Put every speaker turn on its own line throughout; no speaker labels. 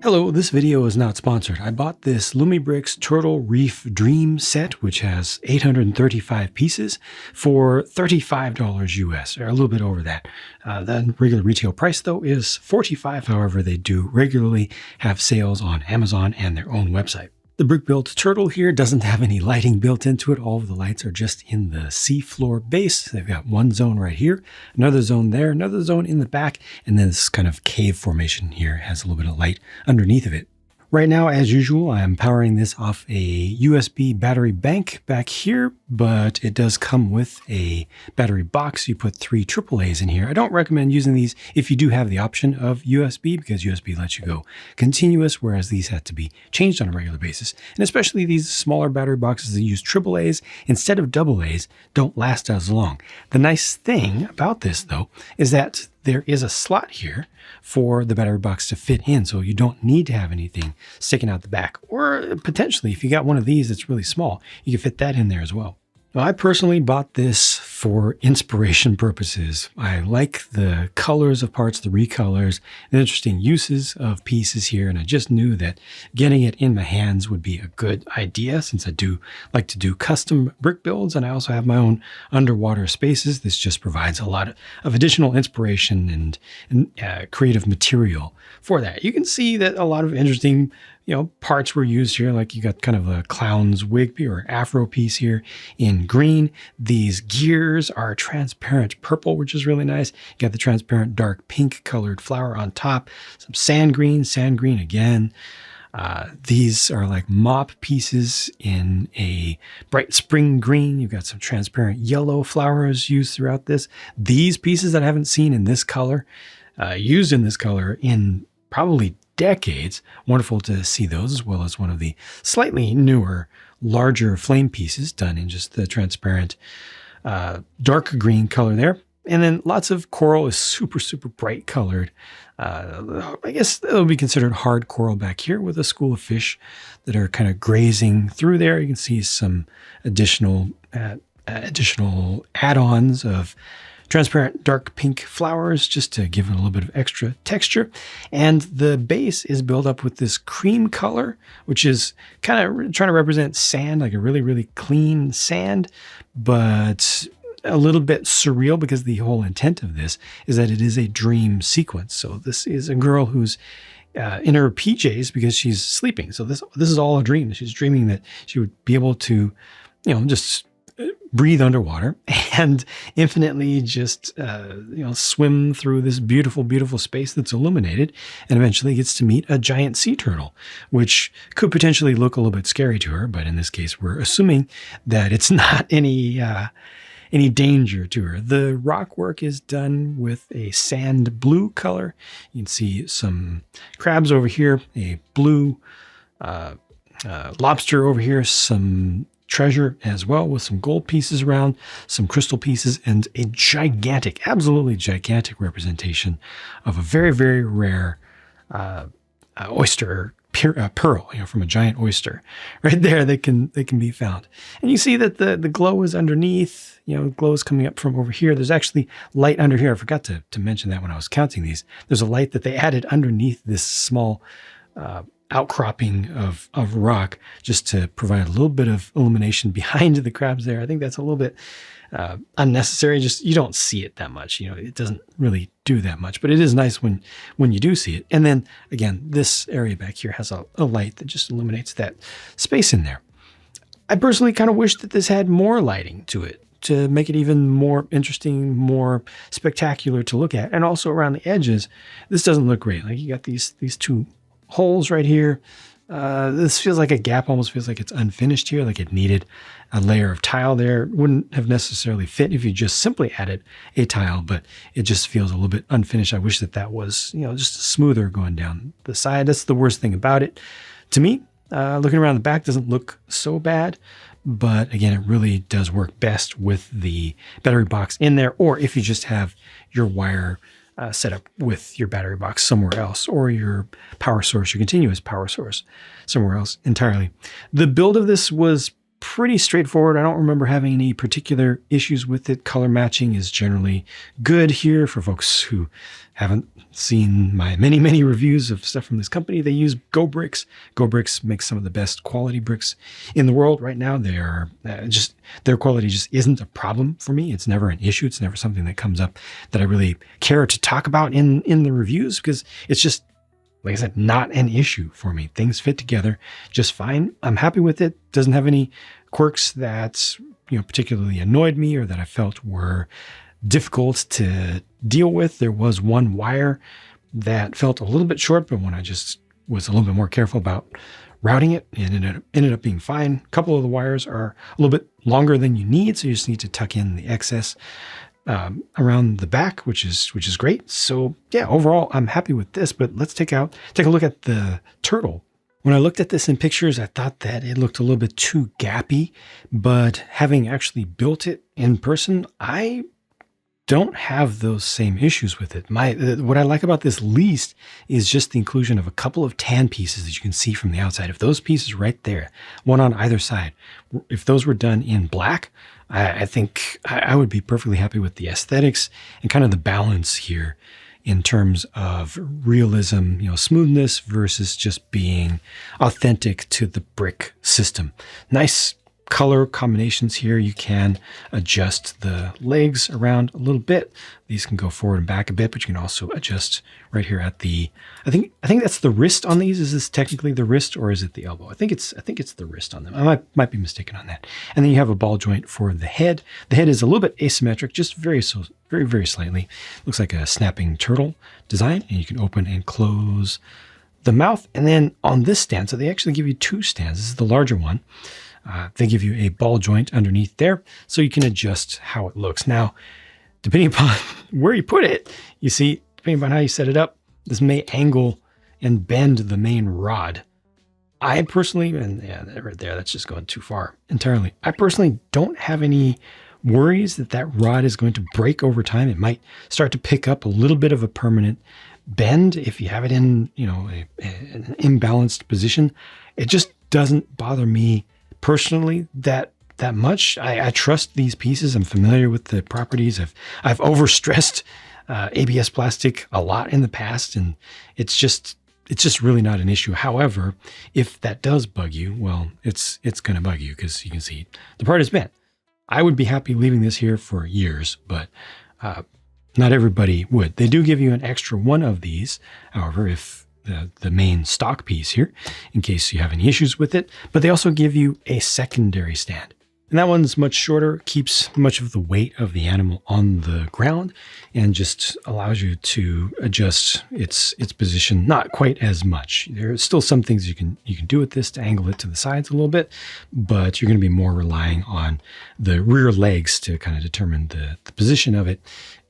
Hello, this video is not sponsored. I bought this Lumibricks Turtle Reef Dream set, which has 835 pieces for $35 US, or a little bit over that. The regular retail price, though, is $45. However, they do regularly have sales on Amazon and their own website. The brick-built turtle here doesn't have any lighting built into it. All of the lights are just in the seafloor base. They've got one zone right here, another zone there, another zone in the back, and then this kind of cave formation here has a little bit of light underneath of it. Right now, as usual, I'm powering this off a USB battery bank back here, but it does come with a battery box. You put 3 AAAs in here. I don't recommend using these if you do have the option of USB, because USB lets you go continuous, whereas these have to be changed on a regular basis. And especially these smaller battery boxes that use AAAs instead of AAs don't last as long. The nice thing about this, though, is that there is a slot here for the battery box to fit in, so you don't need to have anything sticking out the back. Or potentially, if you got one of these that's really small, you can fit that in there as well. Well, I personally bought this for inspiration purposes. I like the colors of parts, the recolors, and interesting uses of pieces here, and I just knew that getting it in my hands would be a good idea since I do like to do custom brick builds, and I also have my own underwater spaces. This just provides a lot of additional inspiration and creative material for that. You can see that a lot of interesting parts were used here, like you got kind of a clown's wig or afro piece here in green. These gears are transparent purple, which is really nice. You got the transparent dark pink colored flower on top, some sand green again. These are like mop pieces in a bright spring green. You've got some transparent yellow flowers used throughout this. These pieces that I haven't seen in this color, used in this color in probably decades. Wonderful to see those, as well as one of the slightly newer, larger flame pieces done in just the transparent dark green color there. And then lots of coral is super, super bright colored. I guess it'll be considered hard coral back here with a school of fish that are kind of grazing through there. You can see some additional add-ons of transparent dark pink flowers just to give it a little bit of extra texture. And the base is built up with this cream color, which is kind of trying to represent sand, like a really, really clean sand, but a little bit surreal because the whole intent of this is that it is a dream sequence. So this is a girl who's in her PJs because she's sleeping. So this is all a dream. She's dreaming that she would be able to, just breathe underwater and infinitely just, swim through this beautiful, beautiful space that's illuminated, and eventually gets to meet a giant sea turtle, which could potentially look a little bit scary to her. But in this case, we're assuming that it's not any danger to her. The rock work is done with a sand blue color. You can see some crabs over here, a blue lobster over here, some treasure as well with some gold pieces around, some crystal pieces, and a gigantic, absolutely gigantic representation of a very, very rare oyster pearl, from a giant oyster right there. They can be found. And you see that the glow is underneath, glow is coming up from over here. There's actually light under here. I forgot to mention that when I was counting these. There's a light that they added underneath this small outcropping of rock just to provide a little bit of illumination behind the crabs there. I think that's a little bit unnecessary. Just you don't see it that much. It doesn't really do that much, but it is nice when you do see it. And then again, this area back here has a light that just illuminates that space in there. I personally kind of wish that this had more lighting to it to make it even more interesting, more spectacular to look at. And also around the edges, this doesn't look great. Like you got these 2 holes right here. This feels like a gap, almost feels like it's unfinished here, like it needed a layer of tile there. Wouldn't have necessarily fit if you just simply added a tile, but it just feels a little bit unfinished. I wish that was, just smoother going down the side. That's the worst thing about it. To me, looking around the back doesn't look so bad, but again, it really does work best with the battery box in there, or if you just have your wire set up with your battery box somewhere else, or your power source, your continuous power source somewhere else entirely. The build of this was pretty straightforward. I don't remember having any particular issues with it. Color matching is generally good here for folks who haven't seen my many reviews of stuff from this company. They use Go Bricks. Go Bricks makes some of the best quality bricks in the world right now. They are their quality just isn't a problem for me. It's never an issue. It's never something that comes up that I really care to talk about in the reviews, because it's just, like I said, not an issue for me. Things fit together just fine. I'm happy with it. Doesn't have any quirks that, particularly annoyed me or that I felt were difficult to deal with. There was one wire that felt a little bit short, but when I just was a little bit more careful about routing it, it ended up being fine. A couple of the wires are a little bit longer than you need, so you just need to tuck in the excess around the back, which is great. So yeah, overall, I'm happy with this, but let's take a look at the turtle. When I looked at this in pictures, I thought that it looked a little bit too gappy, but having actually built it in person, I don't have those same issues with it. What I like about this least is just the inclusion of a couple of tan pieces that you can see from the outside. If those pieces right there, one on either side, if those were done in black, I think I would be perfectly happy with the aesthetics and kind of the balance here in terms of realism, smoothness versus just being authentic to the brick system. Nice color combinations here. You can adjust the legs around a little bit. These can go forward and back a bit, but you can also adjust right here at the, I think that's the wrist on these. Is this technically the wrist or is it the elbow? I think it's the wrist on them. I might be mistaken on that. And then you have a ball joint for the head. The head is a little bit asymmetric, just very slightly. Looks like a snapping turtle design, and you can open and close the mouth. And then on this stand, so they actually give you two stands. This is the larger one. They give you a ball joint underneath there, so you can adjust how it looks. Now, depending upon where you put it, you see, depending upon how you set it up, this may angle and bend the main rod. I personally, and yeah, right there, that's just going too far entirely. I personally don't have any worries that rod is going to break over time. It might start to pick up a little bit of a permanent bend if you have it in, an imbalanced position. It just doesn't bother me personally that much. I trust these pieces. I'm familiar with the properties. I've overstressed ABS plastic a lot in the past, and it's just really not an issue. However, if that does bug you, well, it's going to bug you because you can see the part is bent. I would be happy leaving this here for years, but not everybody would. They do give you an extra one of these, however, if the main stock piece here, in case you have any issues with it, but they also give you a secondary stand. And that one's much shorter, keeps much of the weight of the animal on the ground, and just allows you to adjust its position not quite as much. There are still some things you can do with this to angle it to the sides a little bit, but you're going to be more relying on the rear legs to kind of determine the position of it.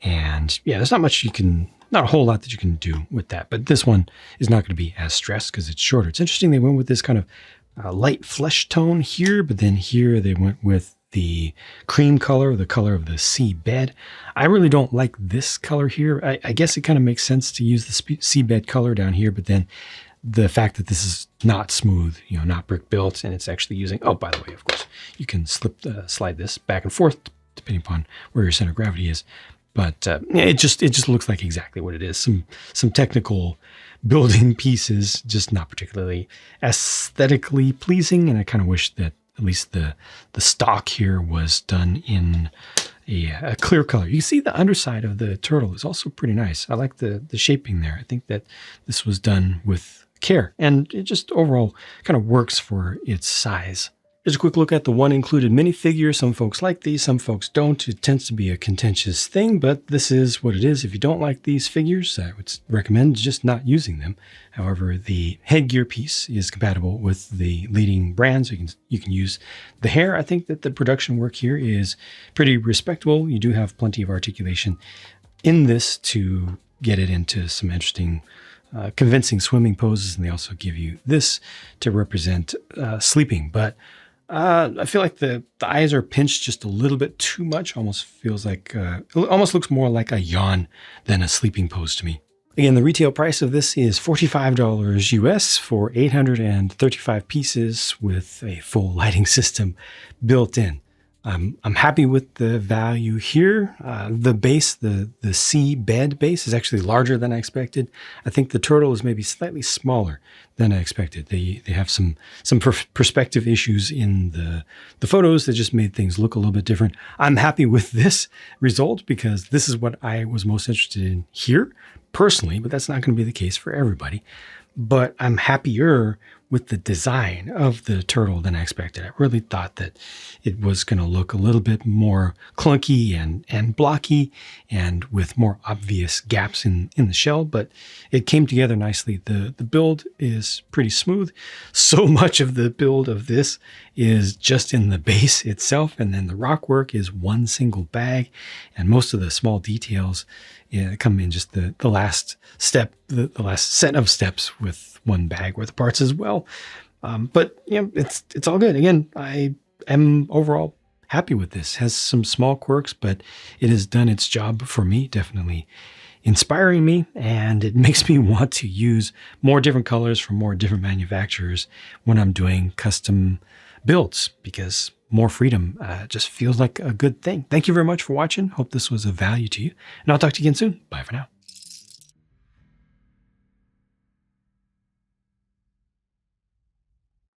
And yeah, there's not a whole lot that you can do with that, but this one is not going to be as stressed because it's shorter. It's interesting they went with this kind of light flesh tone here, but then here they went with the cream color, the color of the seabed. I really don't like this color here. I guess it kind of makes sense to use the seabed color down here, but then the fact that this is not smooth, not brick built, and it's actually using, oh, by the way, of course, you can slide this back and forth depending upon where your center of gravity is. But it just looks like exactly what it is. Some technical building pieces, just not particularly aesthetically pleasing. And I kind of wish that at least the stock here was done in a clear color. You see the underside of the turtle is also pretty nice. I like the shaping there. I think that this was done with care, and it just overall kind of works for its size. Here's a quick look at the one included minifigure. Some folks like these, some folks don't. It tends to be a contentious thing, but this is what it is. If you don't like these figures, I would recommend just not using them. However, the headgear piece is compatible with the leading brands. You can use the hair. I think that the production work here is pretty respectable. You do have plenty of articulation in this to get it into some interesting convincing swimming poses, and they also give you this to represent sleeping. But I feel like the eyes are pinched just a little bit too much. Almost feels like, almost looks more like a yawn than a sleeping pose to me. Again, the retail price of this is $45 US for 835 pieces with a full lighting system built in. I'm happy with the value here. The base, the sea bed base, is actually larger than I expected. I think the turtle is maybe slightly smaller than I expected. They have some perspective issues in the photos that just made things look a little bit different. I'm happy with this result because this is what I was most interested in here personally, but that's not going to be the case for everybody. But I'm happier with the design of the turtle than I expected. I really thought that it was going to look a little bit more clunky and blocky and with more obvious gaps in the shell, but it came together nicely. The build is pretty smooth. So much of the build of this is just in the base itself, and then the rock work is one single bag, and most of the small details come in just the last step, the last set of steps with one bag worth of parts as well. But it's all good. Again, I am overall happy with this. It has some small quirks, but it has done its job for me, definitely inspiring me, and it makes me want to use more different colors from more different manufacturers when I'm doing custom builds, because more freedom just feels like a good thing. Thank you very much for watching. Hope this was of value to you, and I'll talk to you again soon. Bye for now.